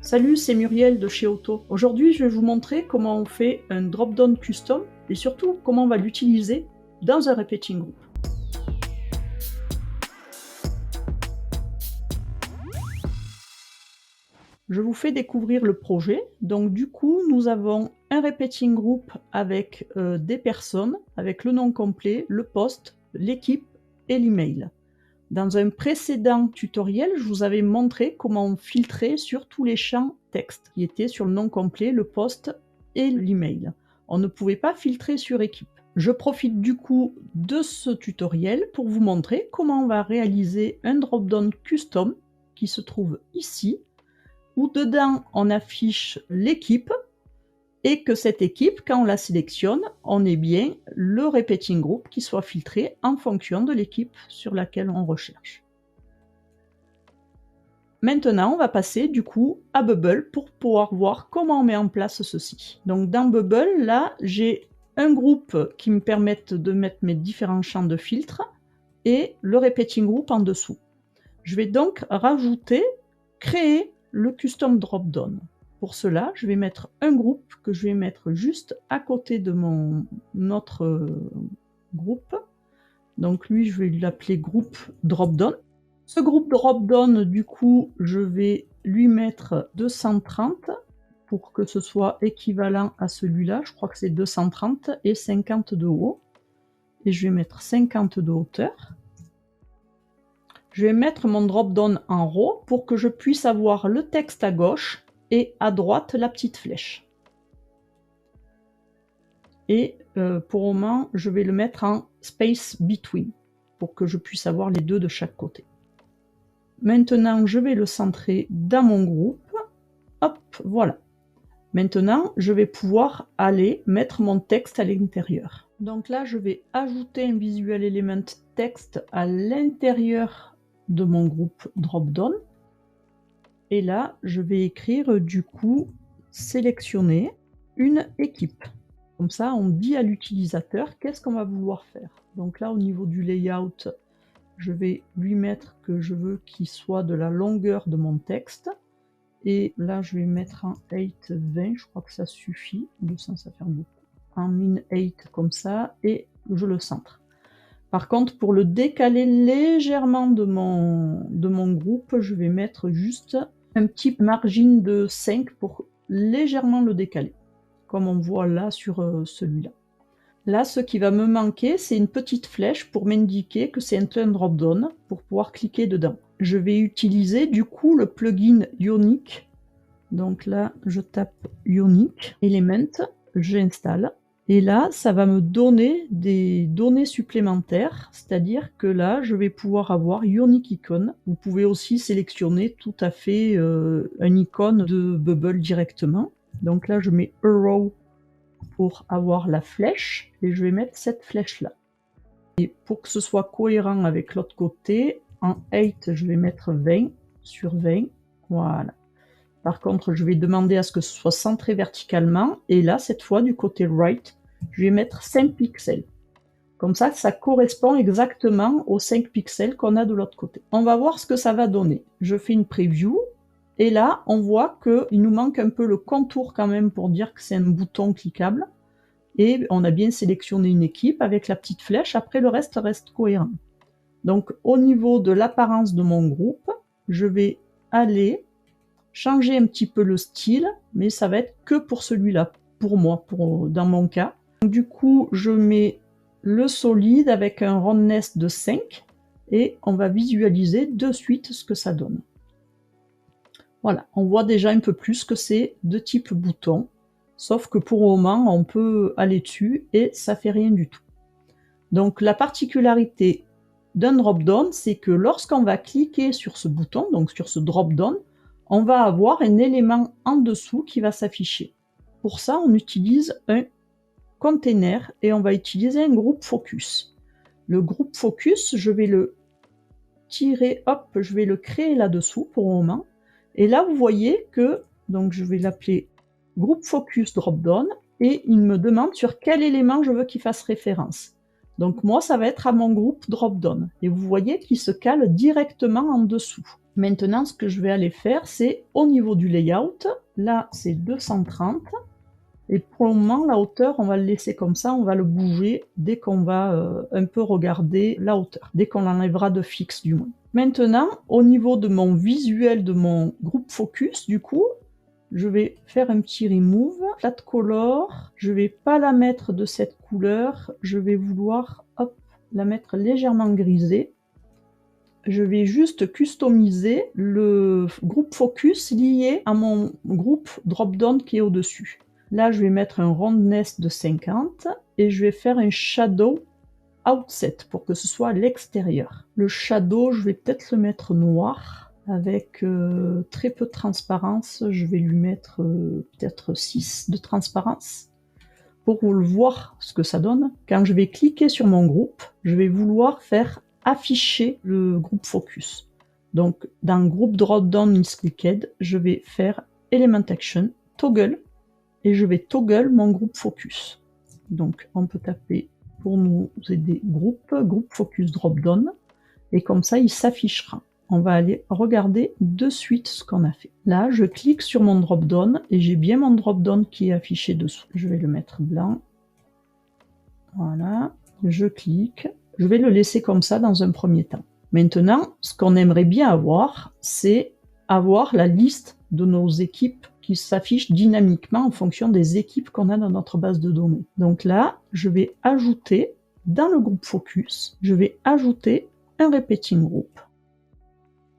Salut, c'est Muriel de chez Auto. Aujourd'hui, je vais vous montrer comment on fait un drop-down custom et surtout comment on va l'utiliser dans un repeating group. Je vous fais découvrir le projet. Donc du coup, nous avons un repeating group avec des personnes, avec le nom complet, le poste, l'équipe et l'email. Dans un précédent tutoriel, je vous avais montré comment on filtrait sur tous les champs texte qui étaient sur le nom complet, le poste et l'email. On ne pouvait pas filtrer sur équipe. Je profite du coup de ce tutoriel pour vous montrer comment on va réaliser un drop-down custom qui se trouve ici, où dedans on affiche l'équipe et que cette équipe, quand on la sélectionne, on ait bien le repeating group qui soit filtré en fonction de l'équipe sur laquelle on recherche. Maintenant, on va passer du coup à Bubble pour pouvoir voir comment on met en place ceci. Donc dans Bubble, là, j'ai un groupe qui me permet de mettre mes différents champs de filtre et le repeating group en dessous. Je vais donc créer le custom drop-down. Pour cela, je vais mettre un groupe que je vais mettre juste à côté de mon autre groupe. Donc lui, je vais l'appeler groupe drop-down. Ce groupe drop-down, du coup, je vais lui mettre 230 pour que ce soit équivalent à celui-là. Je crois que c'est 230 et 50 de haut. Et je vais mettre 50 de hauteur. Je vais mettre mon drop-down en RAW pour que je puisse avoir le texte à gauche et à droite la petite flèche. Et pour le moment, je vais le mettre en space between pour que je puisse avoir les deux de chaque côté. Maintenant, je vais le centrer dans mon groupe. Hop, voilà. Maintenant, je vais pouvoir aller mettre mon texte à l'intérieur. Donc là, je vais ajouter un visual element texte à l'intérieur de mon groupe drop-down. Et là, je vais écrire du coup sélectionner une équipe. Comme ça, on dit à l'utilisateur qu'est-ce qu'on va vouloir faire. Donc là, au niveau du layout, je vais lui mettre que je veux qu'il soit de la longueur de mon texte. Et là, je vais mettre en 8-20, je crois que ça suffit. 200, ça fait beaucoup. En min 8 comme ça, et je le centre. Par contre, pour le décaler légèrement de mon groupe, je vais mettre juste un petit margin de 5 pour légèrement le décaler, comme on voit là sur celui-là. Là, ce qui va me manquer, c'est une petite flèche pour m'indiquer que c'est un drop-down pour pouvoir cliquer dedans. Je vais utiliser du coup le plugin Ionic. Donc là, je tape Ionic, Element, j'installe. Et là, ça va me donner des données supplémentaires, c'est-à-dire que là, je vais pouvoir avoir Ionic Icon. Vous pouvez aussi sélectionner tout à fait un icône de Bubble directement. Donc là, je mets Arrow pour avoir la flèche, et je vais mettre cette flèche-là. Et pour que ce soit cohérent avec l'autre côté, en 8, je vais mettre 20 sur 20, voilà. Par contre, je vais demander à ce que ce soit centré verticalement, et là, cette fois, du côté right, je vais mettre 5 pixels. Comme ça, ça correspond exactement aux 5 pixels qu'on a de l'autre côté. On va voir ce que ça va donner. Je fais une preview, et là, on voit qu'il nous manque un peu le contour quand même pour dire que c'est un bouton cliquable. Et on a bien sélectionné une équipe avec la petite flèche, après le reste cohérent. Donc, au niveau de l'apparence de mon groupe, je vais aller changer un petit peu le style, mais ça va être que pour celui-là, pour moi, dans mon cas. Donc, du coup, je mets le solide avec un roundness de 5 et on va visualiser de suite ce que ça donne. Voilà, on voit déjà un peu plus que c'est de type bouton, sauf que pour le moment, on peut aller dessus et ça fait rien du tout. Donc la particularité d'un drop-down, c'est que lorsqu'on va cliquer sur ce bouton, donc sur ce drop-down, on va avoir un élément en dessous qui va s'afficher. Pour ça, on utilise un container et on va utiliser un groupe focus. Le groupe focus, je vais le tirer, hop, je vais le créer là-dessous pour le moment. Et là, vous voyez que, donc je vais l'appeler groupe focus drop-down et il me demande sur quel élément je veux qu'il fasse référence. Donc moi, ça va être à mon groupe drop-down. Et vous voyez qu'il se cale directement en dessous. Maintenant, ce que je vais aller faire, c'est au niveau du layout, là c'est 230, et pour le moment, la hauteur, on va le laisser comme ça, on va le bouger dès qu'on va un peu regarder la hauteur, dès qu'on l'enlèvera de fixe du moins. Maintenant, au niveau de mon visuel de mon groupe focus, du coup, je vais faire un petit remove, flat color, je vais pas la mettre de cette couleur, je vais vouloir hop, la mettre légèrement grisée. Je vais juste customiser le groupe focus lié à mon groupe drop-down qui est au-dessus. Là, je vais mettre un roundness de 50 et je vais faire un shadow outset pour que ce soit à l'extérieur. Le shadow, je vais peut-être le mettre noir avec très peu de transparence. Je vais lui mettre peut-être 6 de transparence pour vous le voir ce que ça donne. Quand je vais cliquer sur mon groupe, je vais vouloir faire afficher le groupe focus. Donc, dans groupe drop-down is clicked, je vais faire Element Action, Toggle, et je vais toggle mon groupe focus. Donc, on peut taper pour nous aider groupe focus drop-down, et comme ça, il s'affichera. On va aller regarder de suite ce qu'on a fait. Là, je clique sur mon drop-down, et j'ai bien mon drop-down qui est affiché dessous. Je vais le mettre blanc. Voilà, je clique. Je vais le laisser comme ça dans un premier temps. Maintenant, ce qu'on aimerait bien avoir, c'est avoir la liste de nos équipes qui s'affiche dynamiquement en fonction des équipes qu'on a dans notre base de données. Donc là, je vais ajouter, dans le groupe focus, je vais ajouter un repeating group.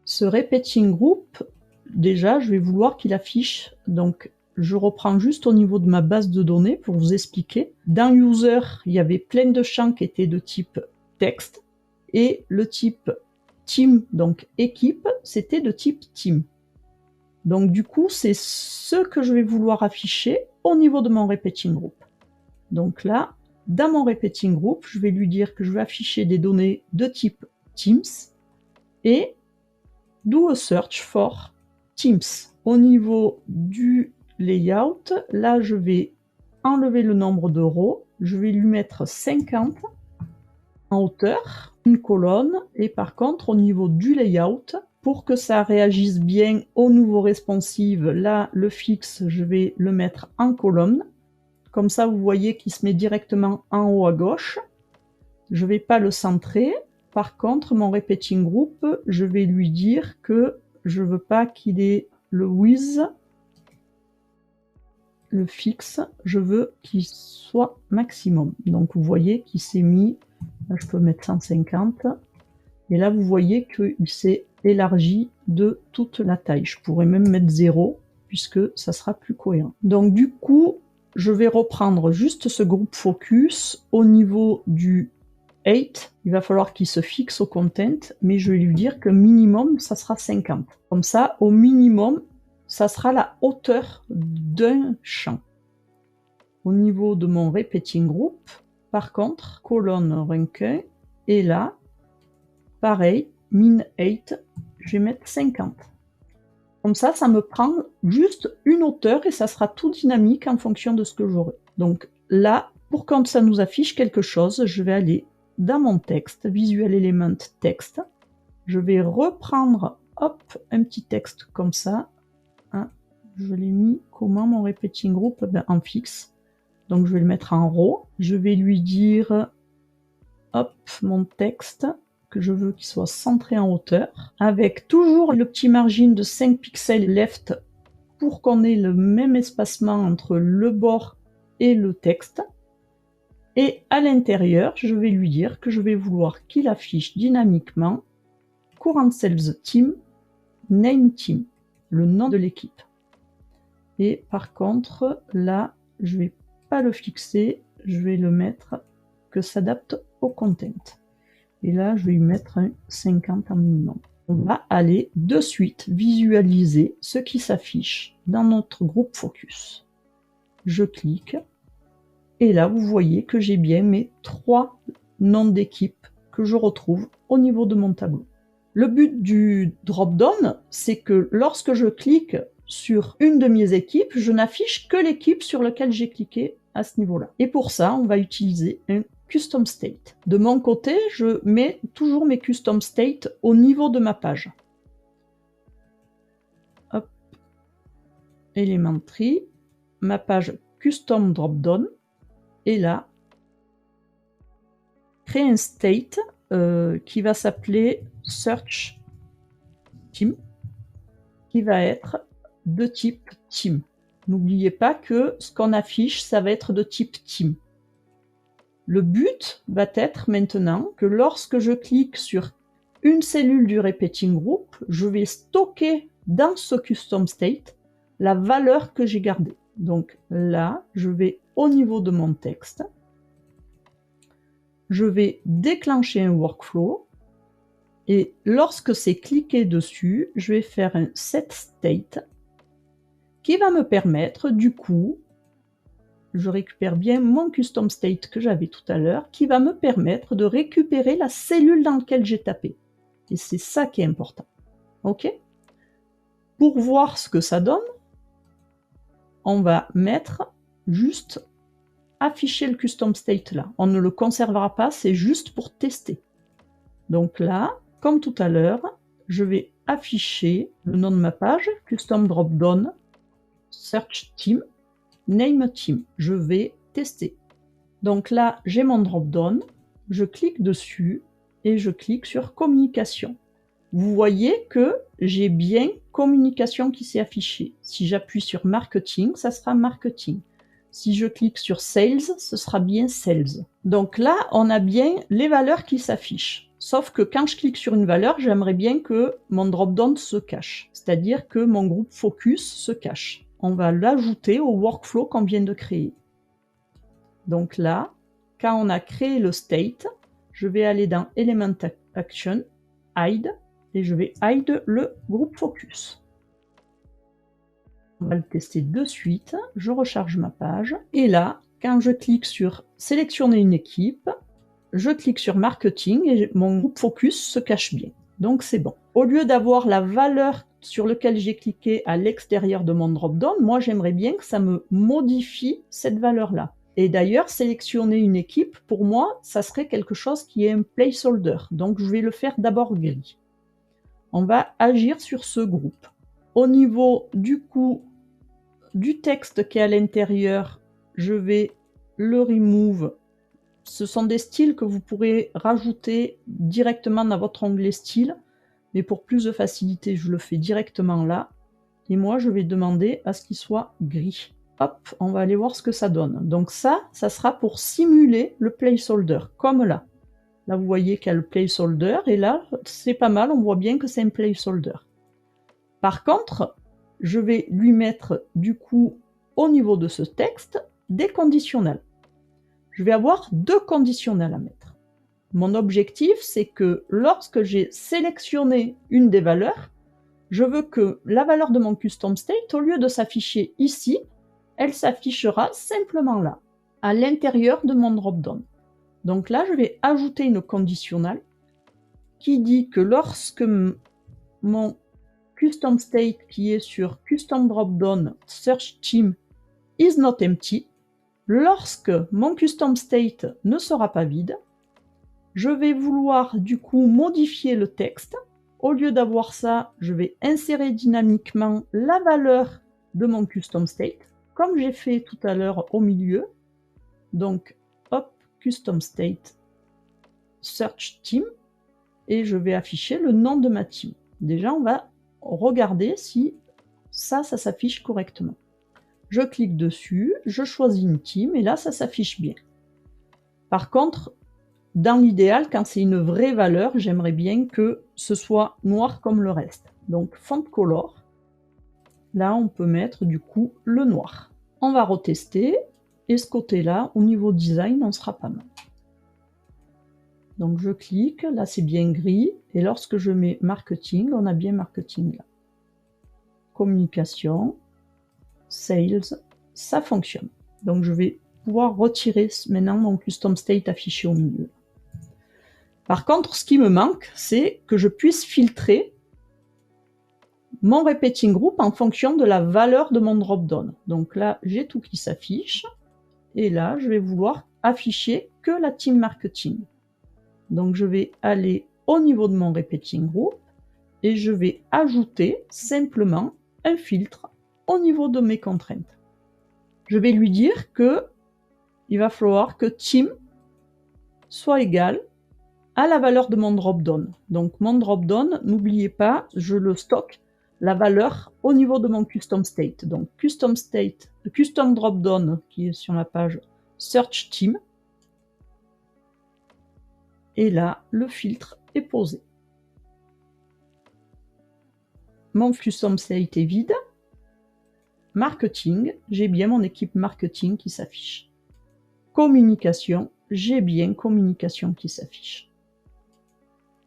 Ce repeating group, déjà, je vais vouloir qu'il affiche, donc je reprends juste au niveau de ma base de données pour vous expliquer. Dans user, il y avait plein de champs qui étaient de type texte, et le type team, donc équipe, c'était de type team. Donc du coup, c'est ce que je vais vouloir afficher au niveau de mon repeating group. Donc là, dans mon repeating group, je vais lui dire que je vais afficher des données de type Teams et do a search for Teams. Au niveau du layout, là, je vais enlever le nombre de rows, je vais lui mettre 50 en hauteur, une colonne, et par contre, au niveau du layout, pour que ça réagisse bien au nouveau responsive, là, le fixe, je vais le mettre en colonne. Comme ça, vous voyez qu'il se met directement en haut à gauche. Je ne vais pas le centrer. Par contre, mon repeating group, je vais lui dire que je ne veux pas qu'il ait le with, le fixe, je veux qu'il soit maximum. Donc, vous voyez qu'il s'est mis, là, je peux mettre 150. Et là, vous voyez qu'il s'est élargi de toute la taille. Je pourrais même mettre 0, puisque ça sera plus cohérent. Donc du coup, je vais reprendre juste ce groupe focus au niveau du 8. Il va falloir qu'il se fixe au content, mais je vais lui dire que minimum, ça sera 50. Comme ça, au minimum, ça sera la hauteur d'un champ. Au niveau de mon repeating group, par contre, colonne rankin, et là, pareil, min 8, je vais mettre 50. Comme ça, ça me prend juste une hauteur et ça sera tout dynamique en fonction de ce que j'aurai. Donc là, pour quand ça nous affiche quelque chose, je vais aller dans mon texte, Visual Element Text. Je vais reprendre, hop, un petit texte comme ça. Hein, je l'ai mis comment mon repeating group? Ben, en fixe. Donc je vais le mettre en row. Je vais lui dire, hop, mon texte, que je veux qu'il soit centré en hauteur, avec toujours le petit margin de 5 pixels left pour qu'on ait le même espacement entre le bord et le texte. Et à l'intérieur, je vais lui dire que je vais vouloir qu'il affiche dynamiquement Current Sales Team, Name Team, le nom de l'équipe. Et par contre, là, je vais pas le fixer, je vais le mettre que s'adapte au content. Et là, je vais lui mettre un 50 en minimum. On va aller de suite visualiser ce qui s'affiche dans notre groupe focus. Je clique. Et là, vous voyez que j'ai bien mes 3 noms d'équipes que je retrouve au niveau de mon tableau. Le but du drop-down, c'est que lorsque je clique sur une de mes équipes, je n'affiche que l'équipe sur laquelle j'ai cliqué à ce niveau-là. Et pour ça, on va utiliser un custom state. De mon côté, je mets toujours mes custom state au niveau de ma page. Elementary, ma page Custom Dropdown, et là, créer un state qui va s'appeler Search Team, qui va être de type Team. N'oubliez pas que ce qu'on affiche, ça va être de type Team. Le but va être maintenant que lorsque je clique sur une cellule du Repeating Group, je vais stocker dans ce Custom State la valeur que j'ai gardée. Donc là, je vais au niveau de mon texte, je vais déclencher un workflow et lorsque c'est cliqué dessus, je vais faire un set state qui va me permettre du coup, je récupère bien mon custom state que j'avais tout à l'heure, qui va me permettre de récupérer la cellule dans laquelle j'ai tapé. Et c'est ça qui est important. OK? Pour voir ce que ça donne, on va mettre juste afficher le custom state là. On ne le conservera pas, c'est juste pour tester. Donc là, comme tout à l'heure, je vais afficher le nom de ma page, custom dropdown, search team, name team. Je vais tester. Donc là, j'ai mon dropdown, je clique dessus et je clique sur communication. Vous voyez que j'ai bien communication qui s'est affichée. Si j'appuie sur marketing, ça sera marketing. Si je clique sur sales, ce sera bien sales. Donc là, on a bien les valeurs qui s'affichent. Sauf que quand je clique sur une valeur, j'aimerais bien que mon drop-down se cache. C'est-à-dire que mon groupe focus se cache. On va l'ajouter au workflow qu'on vient de créer. Donc là, quand on a créé le state, je vais aller dans Element Action, Hide, et je vais hide le groupe focus. On va le tester de suite. Je recharge ma page. Et là, quand je clique sur sélectionner une équipe, je clique sur marketing et mon groupe focus se cache bien. Donc c'est bon. Au lieu d'avoir la valeur sur laquelle j'ai cliqué à l'extérieur de mon drop-down, moi j'aimerais bien que ça me modifie cette valeur-là. Et d'ailleurs, sélectionner une équipe, pour moi, ça serait quelque chose qui est un placeholder. Donc je vais le faire d'abord gris. On va agir sur ce groupe. Au niveau du coup du texte qui est à l'intérieur, je vais le remove. Ce sont des styles que vous pourrez rajouter directement dans votre onglet style, mais pour plus de facilité, je le fais directement là. Et moi, je vais demander à ce qu'il soit gris. Hop, on va aller voir ce que ça donne. Donc ça sera pour simuler le placeholder, comme là. Là, vous voyez qu'il y a le placeholder, et là, c'est pas mal, on voit bien que c'est un placeholder. Par contre, je vais lui mettre, du coup, au niveau de ce texte, des conditionnels. Je vais avoir 2 conditionnels à mettre. Mon objectif, c'est que lorsque j'ai sélectionné une des valeurs, je veux que la valeur de mon custom state, au lieu de s'afficher ici, elle s'affichera simplement là, à l'intérieur de mon drop-down. Donc là, je vais ajouter une conditionnelle qui dit que lorsque mon custom state qui est sur custom dropdown search team is not empty, lorsque mon custom state ne sera pas vide, je vais vouloir du coup modifier le texte. Au lieu d'avoir ça, je vais insérer dynamiquement la valeur de mon custom state, comme j'ai fait tout à l'heure au milieu. Donc, hop, custom state, search team, et je vais afficher le nom de ma team. Déjà, on va regarder si ça s'affiche correctement. Je clique dessus, je choisis une team, et là, ça s'affiche bien. Par contre, dans l'idéal, quand c'est une vraie valeur, j'aimerais bien que ce soit noir comme le reste. Donc, font color. Là, on peut mettre du coup le noir. On va retester, et ce côté-là, au niveau design, on sera pas mal. Donc je clique, là c'est bien gris, et lorsque je mets marketing, on a bien marketing là. Communication, sales, ça fonctionne. Donc je vais pouvoir retirer maintenant mon custom state affiché au milieu. Par contre, ce qui me manque, c'est que je puisse filtrer mon repeating group en fonction de la valeur de mon drop-down. Donc là, j'ai tout qui s'affiche, et là, je vais vouloir afficher que la team marketing. Donc je vais aller au niveau de mon repeating group et je vais ajouter simplement un filtre au niveau de mes contraintes. Je vais lui dire que il va falloir que team soit égal à la valeur de mon drop-down. Donc mon drop-down, n'oubliez pas, je le stocke la valeur au niveau de mon custom state. Donc custom state, custom drop-down qui est sur la page search team. Et là, le filtre est posé. Mon custom state est vide. Marketing, j'ai bien mon équipe marketing qui s'affiche. Communication, j'ai bien communication qui s'affiche.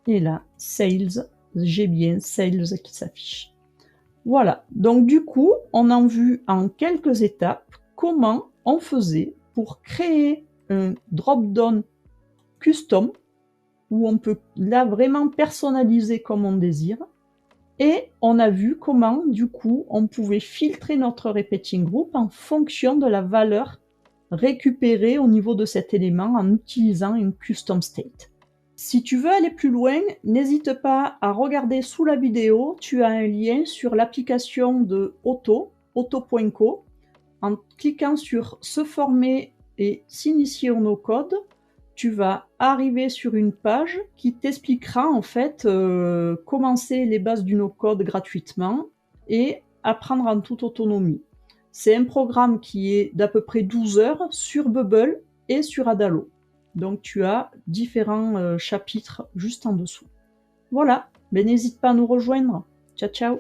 Et là, sales, j'ai bien sales qui s'affiche. Voilà, donc du coup, on a vu en quelques étapes comment on faisait pour créer un drop-down custom où on peut là vraiment personnaliser comme on désire. Et on a vu comment, du coup, on pouvait filtrer notre repeating group en fonction de la valeur récupérée au niveau de cet élément en utilisant une custom state. Si tu veux aller plus loin, n'hésite pas à regarder sous la vidéo, tu as un lien sur l'application de auto.co. En cliquant sur se former et s'initier au no-code, tu vas arriver sur une page qui t'expliquera en fait commencer les bases du no-code gratuitement et apprendre en toute autonomie. C'est un programme qui est d'à peu près 12 heures sur Bubble et sur Adalo. Donc tu as différents chapitres juste en dessous. Voilà, mais n'hésite pas à nous rejoindre. Ciao ciao.